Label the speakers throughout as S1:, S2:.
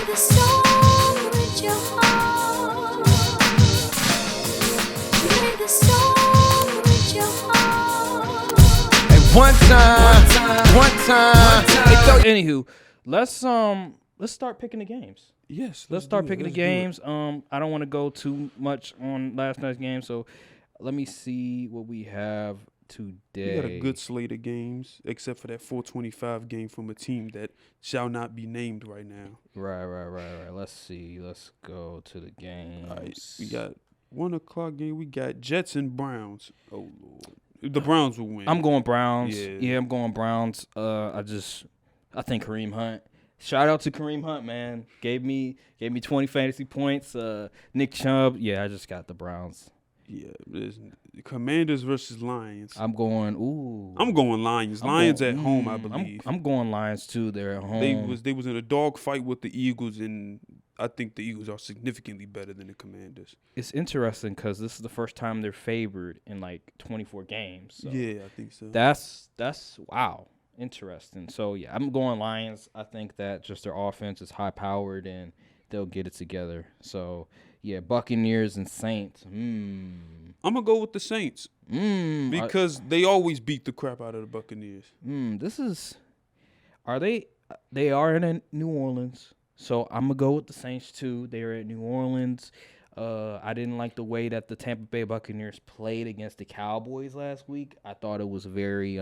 S1: the song with your heart. Play the song with your heart.
S2: Hey, one time.
S3: Anywho, let's start picking the games.
S4: Yes,
S3: Let's start picking the games. I don't want to go too much on last night's game, so let me see what we have today.
S4: We got a good slate of games, except for that 425 game from a team that shall not be named right now.
S3: Right. Let's see. Let's go to the games.
S4: All right, we got 1 o'clock game. We got Jets and Browns. Oh Lord, the Browns will win.
S3: I'm going Browns.
S4: Yeah.
S3: Yeah, I'm going Browns. I think Kareem Hunt. Shout out to Kareem Hunt, man. Gave me 20 fantasy points. Nick Chubb. Yeah, I just got the Browns.
S4: Yeah, there's Commanders versus Lions.
S3: I'm going
S4: Lions. Lions at home, I believe.
S3: I'm going Lions too. They're at home.
S4: They was in a dog fight with the Eagles, and I think the Eagles are significantly better than the Commanders.
S3: It's interesting because this is the first time they're favored in like 24 games. So
S4: Yeah, I think so.
S3: That's wow. Interesting. So, yeah, I'm going Lions. I think that just their offense is high-powered, and they'll get it together. So, yeah, Buccaneers and Saints.
S4: I'm going to go with the Saints because they always beat the crap out of the Buccaneers.
S3: They are in New Orleans, so I'm going to go with the Saints, too. They are at New Orleans. I didn't like the way that the Tampa Bay Buccaneers played against the Cowboys last week. I thought it was very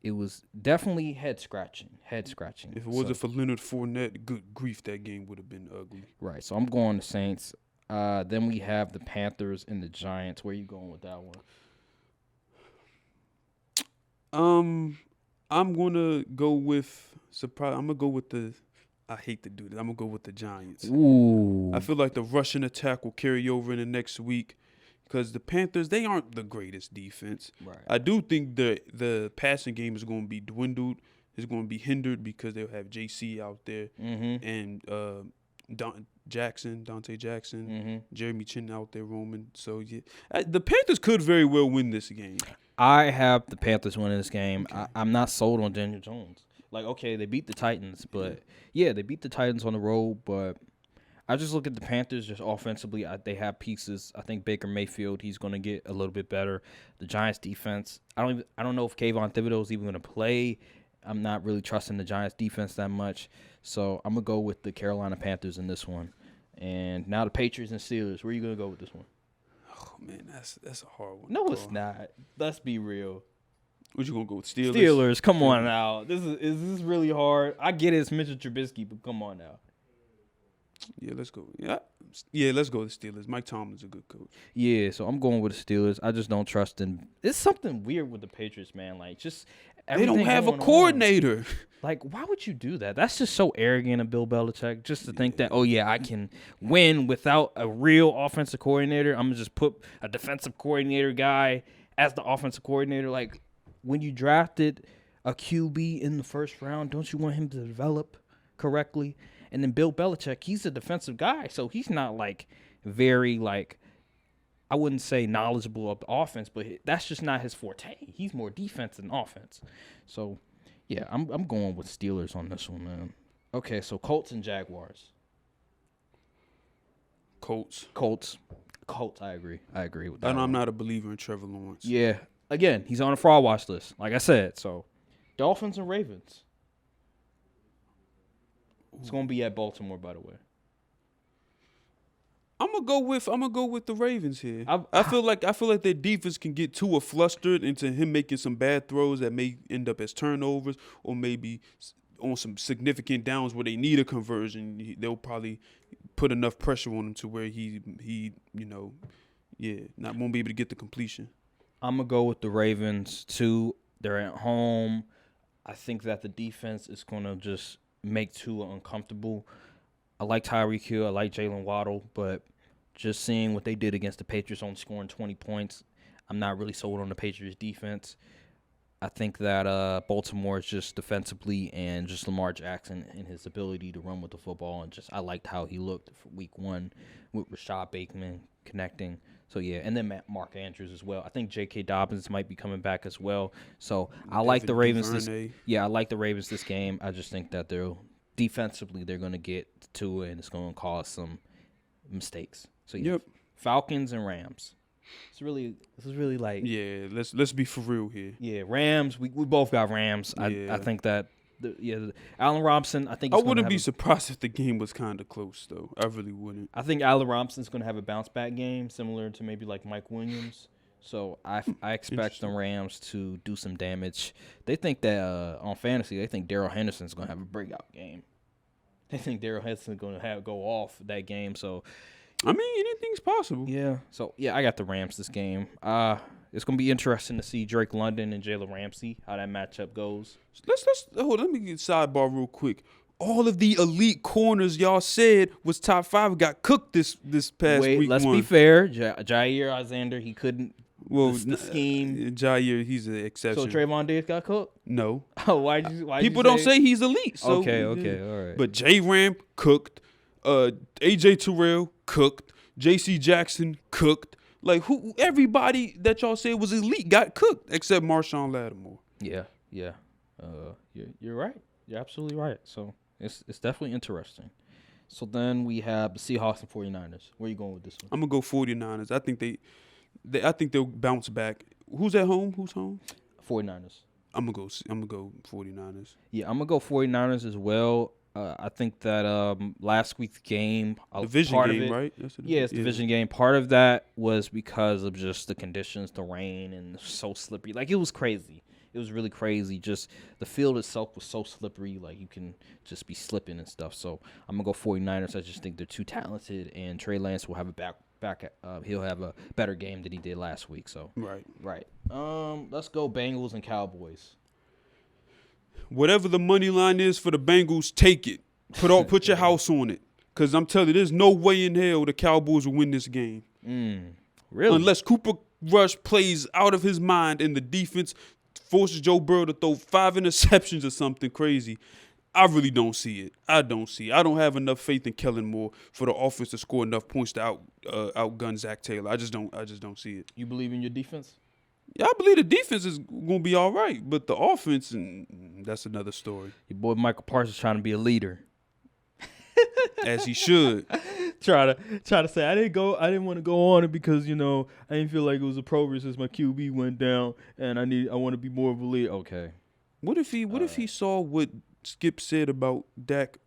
S3: it was definitely head scratching.
S4: If it wasn't for Leonard Fournette, good grief, that game would have been ugly.
S3: Right, so I'm going to Saints. Then we have the Panthers and the Giants. Where are you going with that
S4: one? I'm gonna go with I hate to do this. I'm gonna go with the Giants.
S3: Ooh.
S4: I feel like the rushing attack will carry over in the next week. Because the Panthers, they aren't the greatest defense.
S3: Right.
S4: I do think the passing game is going to be dwindled. It's going to be hindered because they'll have JC out there and Dante Jackson, Jeremy Chin out there roaming. So, yeah, the Panthers could very well win this game.
S3: I have the Panthers winning this game.
S4: Okay.
S3: I'm not sold on Daniel Jones. Like, okay, they beat the Titans, but, yeah, they beat the Titans on the road, but I just look at the Panthers just offensively. They have pieces. I think Baker Mayfield, he's going to get a little bit better. The Giants defense, I don't know if Kayvon Thibodeau is even going to play. I'm not really trusting the Giants defense that much. So I'm going to go with the Carolina Panthers in this one. And now the Patriots and Steelers. Where are you going to go with this one?
S4: Oh, man, that's a hard one.
S3: No, it's not. Let's be real.
S4: What you going to go with, Steelers?
S3: Steelers, come on now. Is this really hard? I get it, it's Mitchell Trubisky, but come on now.
S4: Yeah, let's go. Yeah, let's go with the Steelers. Mike Tomlin's a good coach.
S3: Yeah, so I'm going with the Steelers. I just don't trust them. It's something weird with the Patriots, man. Like, just
S4: they don't have a coordinator.
S3: Like, why would you do that? That's just so arrogant of Bill Belichick, just to think that, oh, yeah, I can win without a real offensive coordinator. I'm going to just put a defensive coordinator guy as the offensive coordinator. Like, when you drafted a QB in the first round, don't you want him to develop correctly? And then Bill Belichick, he's a defensive guy, so he's not, like, very, like, I wouldn't say knowledgeable of the offense, but that's just not his forte. He's more defense than offense. So, yeah, I'm going with Steelers on this one, man. Okay, so Colts and Jaguars.
S4: Colts,
S3: I agree with that.
S4: And I'm not a believer in Trevor Lawrence.
S3: Yeah. Again, he's on a fraud watch list, like I said. So, Dolphins and Ravens. It's going to be at Baltimore, by the way.
S4: I'm gonna go with the Ravens here. I feel like their defense can get Tua flustered into him making some bad throws that may end up as turnovers, or maybe on some significant downs where they need a conversion. They'll probably put enough pressure on him to where he won't be able to get the completion.
S3: I'm gonna go with the Ravens too. They're at home. I think that the defense is gonna just make Tua uncomfortable. I like Tyreek Hill. I like Jalen Waddle, but just seeing what they did against the Patriots on scoring 20 points, I'm not really sold on the Patriots defense. I think that Baltimore is just defensively and just Lamar Jackson and his ability to run with the football, and just I liked how he looked for week 1 with Rashad Bateman connecting. So, yeah, and then Mark Andrews as well. I think J.K. Dobbins might be coming back as well. So, I like the Ravens. I like the Ravens this game. I just think that they'll defensively they're going to get to it, and it's going to cause some mistakes. So,
S4: Yep.
S3: Falcons and Rams. This is really like.
S4: Yeah, let's be for real here.
S3: Yeah, Rams. We both got Rams.
S4: Yeah.
S3: I think that. Allen Robinson. I think
S4: I wouldn't be surprised if the game was kind of close, though. I really wouldn't.
S3: I think Allen Robinson's going to have a bounce back game, similar to maybe like Mike Williams. So I expect the Rams to do some damage. They think that on fantasy, they think Darrell Henderson's going to have a breakout game. They think Darrell Henderson's going to go off that game. So,
S4: I mean, anything's possible.
S3: Yeah. So I got the Rams this game. It's going to be interesting to see Drake London and Jalen Ramsey, how that matchup goes.
S4: Let me get sidebar real quick. All of the elite corners y'all said was top 5 got cooked this past week.
S3: Wait, let's be fair. Jair Alexander, he couldn't.
S4: Well,
S3: the scheme.
S4: Jair, he's an exception.
S3: So Trayvon Diggs got cooked?
S4: No.
S3: Oh, why
S4: people don't say he's elite. So,
S3: okay, all right.
S4: But J Ram cooked. AJ Terrell cooked. JC Jackson cooked. Like everybody that y'all said was elite got cooked except Marshawn Lattimore.
S3: Yeah. You're right. You're absolutely right. So it's definitely interesting. So then we have the Seahawks and 49ers. Where are you going with this one?
S4: I'm gonna go 49ers. I think they'll bounce back. Who's at home? Who's home?
S3: 49ers.
S4: I'm gonna go 49ers.
S3: Yeah, I'm gonna go 49ers as well. I think that last week's game,
S4: division game, right?
S3: Yeah, it's division game. Part of that was because of just the conditions, the rain, and so slippery. Like, it was crazy. It was really crazy. Just the field itself was so slippery. Like, you can just be slipping and stuff. So I'm gonna go 49ers. I just think they're too talented, and Trey Lance will have a back. He'll have a better game than he did last week. So
S4: right.
S3: Let's go Bengals and Cowboys.
S4: Whatever the money line is for the Bengals, take it. Put your house on it. Because I'm telling you, there's no way in hell the Cowboys will win this game.
S3: Really?
S4: Unless Cooper Rush plays out of his mind and the defense forces Joe Burrow to throw 5 interceptions or something crazy. I really don't see it. I don't have enough faith in Kellen Moore for the offense to score enough points to outgun Zach Taylor. I just don't see it.
S3: You believe in your defense?
S4: Yeah, I believe the defense is going to be all right, but the offense, that's another story.
S3: Your boy Michael Parsons trying to be a leader.
S4: As he should.
S3: try to say I didn't want to go on it because, I didn't feel like it was appropriate since my QB went down and I want to be more of a leader. Okay.
S4: What if he saw what Skip said about Dak,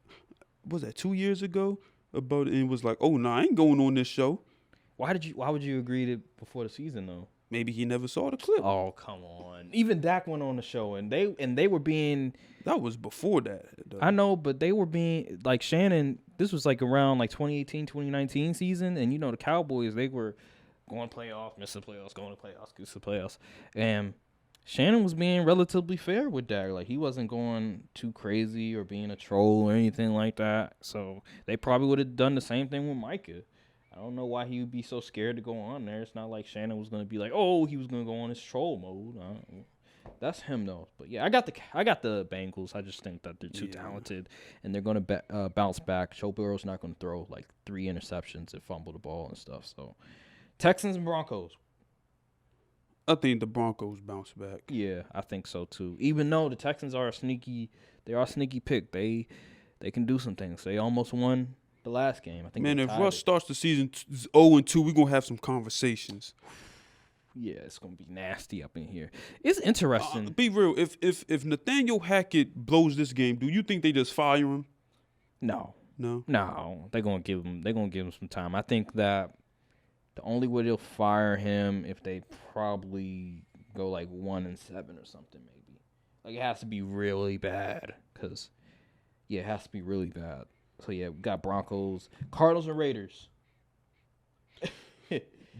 S4: was that 2 years ago? About it, and was like, "Oh no, I ain't going on this show."
S3: Why would you agree to before the season though?
S4: Maybe he never saw the clip.
S3: Oh, come on. Even Dak went on the show and they were being.
S4: That was before that, though.
S3: I know, but they were being like Shannon. This was like around like 2018, 2019 season, and the Cowboys, they were going playoffs, missing playoffs, going to playoffs, missing playoffs, and Shannon was being relatively fair with Dak. Like, he wasn't going too crazy or being a troll or anything like that. So they probably would have done the same thing with Micah. I don't know why he would be so scared to go on there. It's not like Shannon was going to be like, oh, he was going to go on his troll mode. That's him though. But yeah, I got the Bengals. I just think that they're too talented and they're going to bounce back. Joe Burrow's not going to throw like 3 interceptions and fumble the ball and stuff. So Texans and Broncos.
S4: I think the Broncos bounce back.
S3: Yeah, I think so too. Even though the Texans are a sneaky pick. They can do some things. They almost won the last game. I think.
S4: Man, if Russ starts the season 0-2, we're gonna have some conversations.
S3: Yeah, it's gonna be nasty up in here. It's interesting.
S4: Be real. If Nathaniel Hackett blows this game, do you think they just fire him?
S3: No.
S4: No.
S3: They're gonna give him some time. I think that the only way they'll fire him if they probably go like 1-7 or something, maybe. Like, it has to be really bad. It has to be really bad. So yeah, we got Broncos, Cardinals, and Raiders.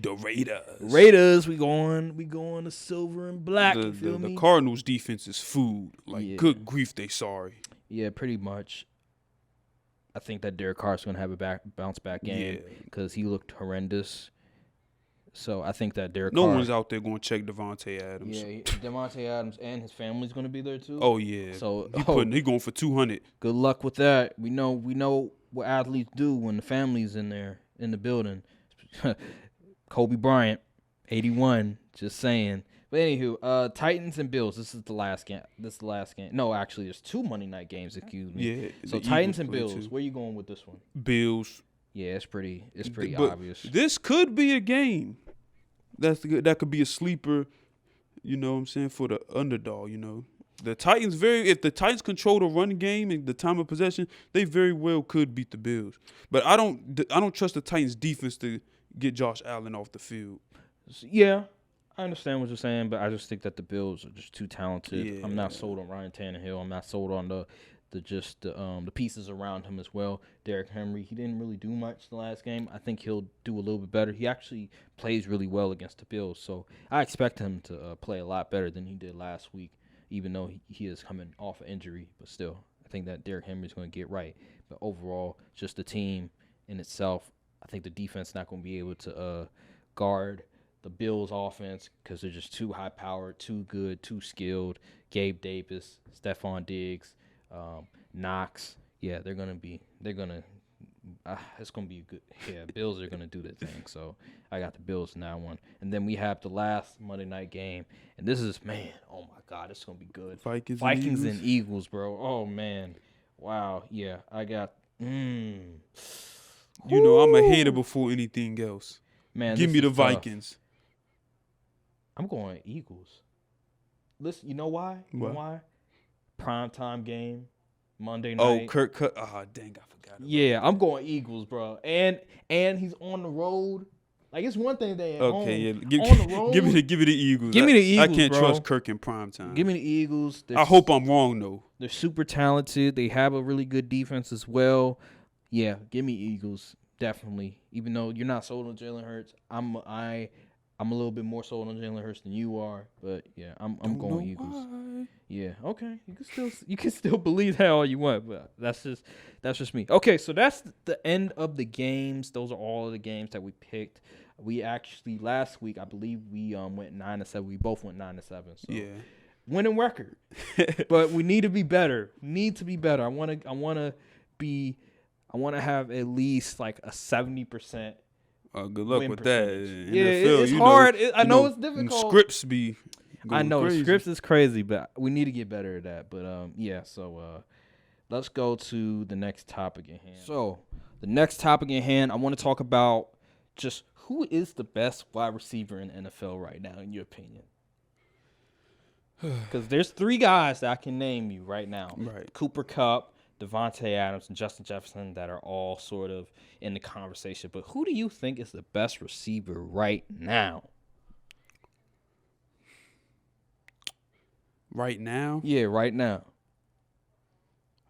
S4: The
S3: Raiders, we going to silver and black. You feel me?
S4: The Cardinals defense is food. Like, good grief, they sorry.
S3: Yeah, pretty much. I think that Derek Carr's going to have a bounce back game because he looked horrendous. So I think that Derek Carr.
S4: No one's out there going to check Devontae Adams.
S3: Yeah, Devontae Adams and his family's going to be there too.
S4: Oh yeah.
S3: So
S4: he going for 200.
S3: Good luck with that. We know what athletes do when the family's in there in the building. Kobe Bryant, 81. Just saying, But anywho, Titans and Bills. This is the last game. No, actually, there's 2 Monday night games. Excuse me.
S4: Yeah.
S3: So
S4: the
S3: Titans
S4: Eagles
S3: and
S4: play,
S3: Bills.
S4: too.
S3: Where you going with this one?
S4: Bills.
S3: Yeah, it's pretty
S4: But
S3: obvious.
S4: this could be a game. That could be a sleeper, you know what I'm saying, for the underdog, you know. The Titans if the Titans control the run game and the time of possession, they very well could beat the Bills. But I don't trust the Titans defense to get Josh Allen off the field.
S3: Yeah, I understand what you're saying, but I just think that the Bills are just too talented.
S4: Yeah.
S3: I'm not sold on Ryan Tannehill. I'm not sold on the pieces around him as well. Derrick Henry, he didn't really do much the last game. I think he'll do a little bit better. He actually plays really well against the Bills, so I expect him to play a lot better than he did last week, even though he is coming off an injury. But still, I think that Derrick Henry is going to get right. But overall, just the team in itself, I think the defense not going to be able to guard the Bills' offense because they're just too high-powered, too good, too skilled. Gabe Davis, Stephon Diggs, Knox. Yeah, it's gonna be a good. Yeah, Bills are gonna do their thing. So I got the Bills in that one, and then we have the last Monday night game, and this is oh my God, it's gonna be good. Vikings and Eagles, bro. Oh man, wow. Yeah, I got.
S4: You know, I'm a hater before anything else.
S3: Man,
S4: give me the Vikings.
S3: I'm going Eagles. Listen, you know why? You know why? Primetime game, Monday night.
S4: Oh, Kirk Cut. Oh, dang, I forgot.
S3: Yeah, I'm going Eagles, bro. And he's on the road. Like, it's one thing they on the road.
S4: Give me the Eagles.
S3: Give me the Eagles,
S4: I can't
S3: bro.
S4: trust Kirk in primetime.
S3: Give me the Eagles.
S4: I hope I'm wrong, though.
S3: They're super talented. They have a really good defense as well. Yeah, give me Eagles, definitely. Even though you're not sold on Jalen Hurts, I'm a little bit more sold on Jalen Hurts than you are, but yeah, I'm going Eagles.
S4: Why.
S3: Yeah, okay. You can still believe that all you want, but that's just me. Okay, so that's the end of the games. Those are all of the games that we picked. We actually last week, I believe we went 9-7. We both went 9-7. So
S4: yeah,
S3: winning record, but we need to be better. I want to have at least like a 70%.
S4: Good luck with
S3: percentage.
S4: that.
S3: Yeah,
S4: NFL,
S3: it's hard. I know it's difficult.
S4: Scripts be.
S3: I know
S4: crazy.
S3: scripts is crazy, but we need to get better at that. But yeah. So let's go to the next topic at hand. So the next topic at hand, I want to talk about just who is the best wide receiver in the NFL right now, in your opinion. Because there's 3 guys that I can name you right now.
S4: Right.
S3: Cooper Kupp, Devontae Adams, and Justin Jefferson that are all sort of in the conversation. But who do you think is the best receiver right now?
S4: Right now?
S3: Yeah, right now.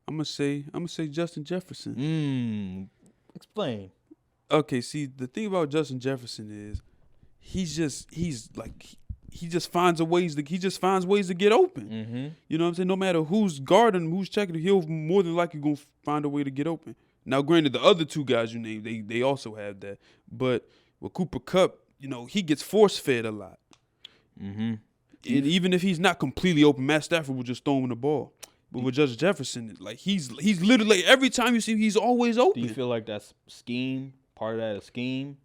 S4: I'm gonna say Justin Jefferson.
S3: Explain.
S4: Okay, see, the thing about Justin Jefferson is he just finds ways to get open.
S3: Mm-hmm.
S4: You know what I'm saying? No matter who's guarding him, who's checking him, he'll more than likely gonna find a way to get open. Now, granted, the other 2 guys you named, they also have that. But with Cooper Kupp, you know, he gets force fed a lot.
S3: Mm-hmm.
S4: And even if he's not completely open, Matt Stafford will just throw him the ball. But with Justin Jefferson, like he's literally every time you see him, he's always open.
S3: Do you feel like that's scheme? Part of that is scheme?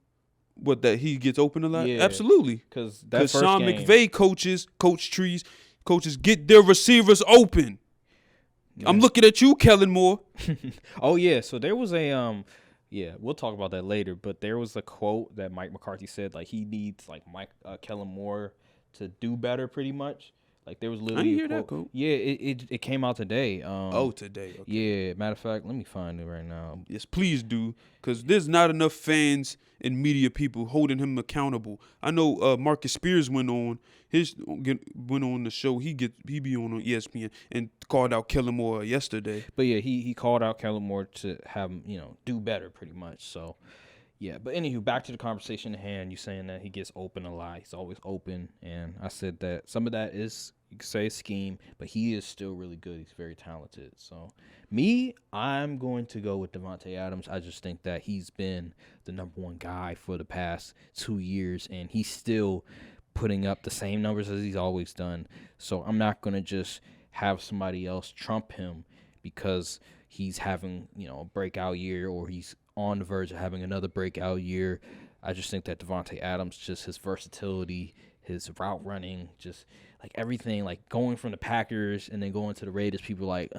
S4: What, that he gets open a lot?
S3: Yeah.
S4: Absolutely.
S3: Because
S4: Sean McVay coaches get their receivers open. Yeah. I'm looking at you, Kellen Moore.
S3: Oh yeah, so there was a we'll talk about that later. But there was a quote that Mike McCarthy said, like he needs like Kellen Moore to do better, pretty much. Like there was literally
S4: I didn't hear that quote.
S3: Yeah, it came out today.
S4: Today. Okay.
S3: Yeah, matter of fact, let me find it right now.
S4: Yes, please do, because there's not enough fans and media people holding him accountable. I know Marcus Spears went on the show. He be on ESPN and called out Kellen Moore yesterday.
S3: But yeah, he called out Kellen Moore to have him, do better, pretty much. So. Yeah, but anywho, back to the conversation at hand. You saying that he gets open a lot. He's always open. And I said that some of that is, you could say, scheme, but he is still really good. He's very talented. So, I'm going to go with Devontae Adams. I just think that he's been the number 1 guy for the past 2 years, and he's still putting up the same numbers as he's always done. So, I'm not going to just have somebody else trump him because he's having, a breakout year or he's on the verge of having another breakout year. I just think that Devontae Adams, just his versatility, his route running, just like everything, like going from the Packers and then going to the Raiders. People are like,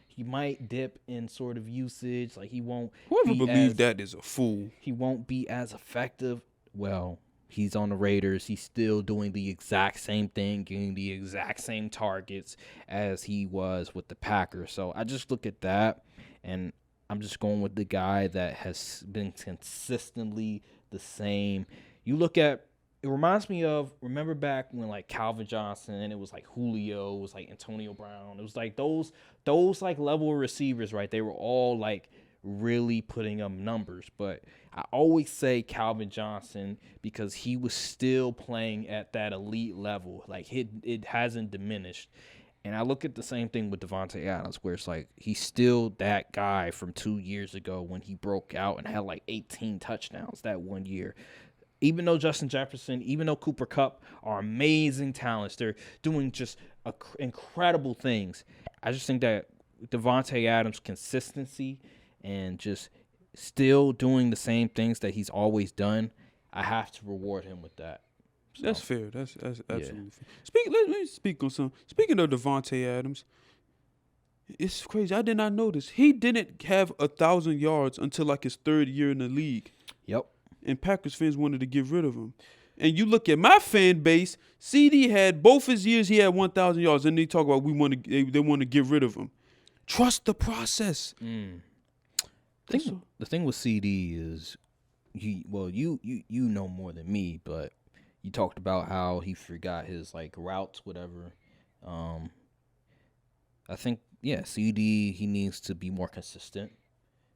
S3: he might dip in sort of usage. Like he won't.
S4: Whoever believes that is a fool.
S3: He won't be as effective. Well, he's on the Raiders. He's still doing the exact same thing, getting the exact same targets as he was with the Packers. So I just look at that, and I'm just going with the guy that has been consistently the same. You look at, it reminds me of, remember back when like Calvin Johnson, and it was like Julio, it was like Antonio Brown. It was like those like level receivers, right? They were all like really putting up numbers. But I always say Calvin Johnson because he was still playing at that elite level. Like it hasn't diminished. And I look at the same thing with Davante Adams, where it's like he's still that guy from 2 years ago when he broke out and had like 18 touchdowns that 1 year. Even though Justin Jefferson, even though Cooper Kupp are amazing talents, they're doing just incredible things. I just think that Davante Adams' consistency and just still doing the same things that he's always done, I have to reward him with that. So,
S4: that's fair. That's absolutely fair. Let me speak on something. Speaking of Davante Adams, it's crazy. I did not notice he didn't have 1,000 yards until like his third year in the league.
S3: Yep.
S4: And Packers fans wanted to get rid of him. And you look at my fan base, CD had both his years he had 1,000 yards, and they talk about they want to get rid of him. Trust the process.
S3: The thing with CD is, you know more than me, but you talked about how he forgot his like routes, whatever. I think CD, he needs to be more consistent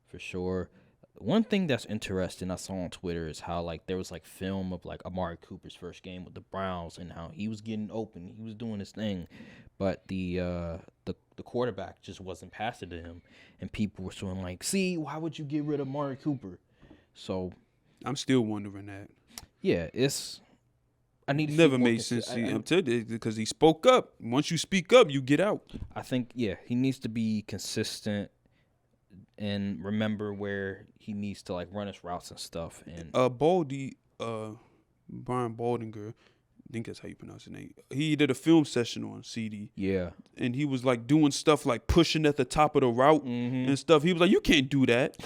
S3: for sure. One thing that's interesting I saw on Twitter is how like there was like film of like Amari Cooper's first game with the Browns and how he was getting open, he was doing his thing, but the quarterback just wasn't passing to him, and people were sort of like, "See, why would you get rid of Amari Cooper?" So
S4: I'm still wondering that.
S3: Yeah, I need to
S4: never made sense. I'm telling you, because he spoke up. Once you speak up, you get out.
S3: I think he needs to be consistent and remember where he needs to like run his routes and stuff. And
S4: Brian Baldinger, I think that's how you pronounce his name. He did a film session on CD.
S3: Yeah.
S4: And he was like doing stuff like pushing at the top of the route and stuff. He was like, you can't do that.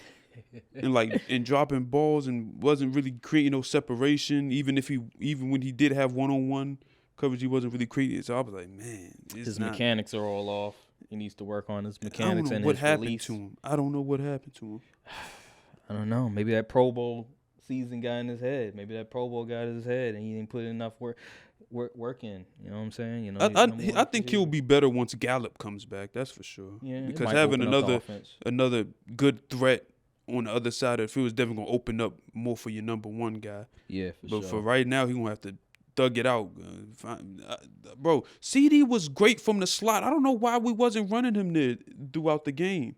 S4: and dropping balls and wasn't really creating no separation. Even when he did have one-on-one coverage, he wasn't really creating it. So I was like, man,
S3: his mechanics are all off. He needs to work on his mechanics and his release.
S4: What happened to him? I don't know what happened to him.
S3: I don't know. Maybe that Pro Bowl season got in his head. Maybe that Pro Bowl got in his head, and he didn't put enough work in. You know what I'm saying? You know,
S4: I think he'll be better once Gallup comes back. That's for sure.
S3: Yeah,
S4: because having another good threat on the other side of the field is definitely gonna open up more for your number one guy.
S3: Yeah,
S4: but for right now, he's gonna have to thug it out, bro. CD was great from the slot. I don't know why we wasn't running him there throughout the game.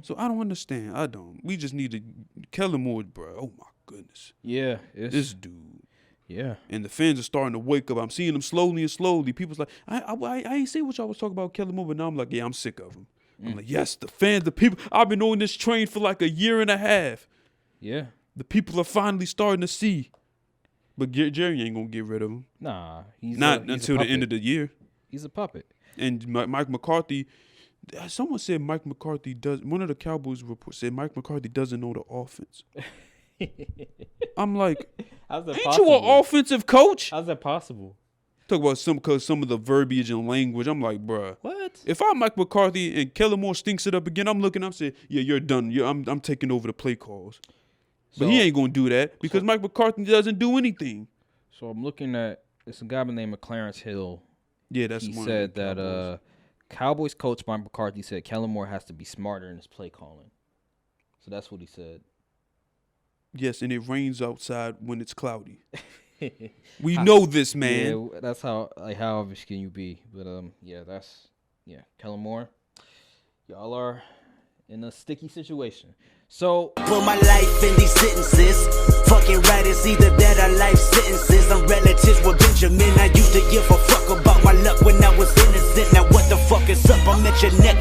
S4: So I don't understand. I don't. We just need to Kellen Moore, bro. Oh my goodness.
S3: Yeah,
S4: this dude.
S3: Yeah.
S4: And the fans are starting to wake up. I'm seeing them slowly and slowly. People's like, I ain't say what y'all was talking about Kellen Moore, but now I'm like, yeah, I'm sick of him. I'm like, yes, the fans, the people. I've been on this train for like a year and a half.
S3: Yeah.
S4: The people are finally starting to see. But Jerry ain't gonna get rid of him.
S3: Nah,
S4: he's until the end of the year.
S3: He's a puppet.
S4: And Mike McCarthy, someone said Mike McCarthy does. One of the Cowboys reports said Mike McCarthy doesn't know the offense. I'm like,
S3: how's that
S4: ain't
S3: possible?
S4: you an offensive coach?
S3: How's that possible?
S4: Talk about some of the verbiage and language. I'm like, bruh.
S3: What?
S4: If I'm Mike McCarthy and Kellen Moore stinks it up again, I'm saying, yeah, you're done. I'm taking over the play calls. But he ain't going to do that because Mike McCarthy doesn't do anything.
S3: So I'm looking at, it's a guy by the name of Clarence Hill.
S4: Yeah, that's
S3: he
S4: one
S3: said
S4: of the
S3: that Cowboys coach Mike McCarthy said Kellen Moore has to be smarter in his play calling. So that's what he said.
S4: Yes, and it rains outside when it's cloudy. We know this, man.
S3: Yeah, that's how obvious can you be? But Kellen Moore. Y'all are in a sticky situation. So
S2: put my life in these sentences. Fucking right, it's either that or life sentences. I'm relatives with Benjamin. I used to give a fuck about my luck when I was innocent. Now what the fuck is up? I'm at your neck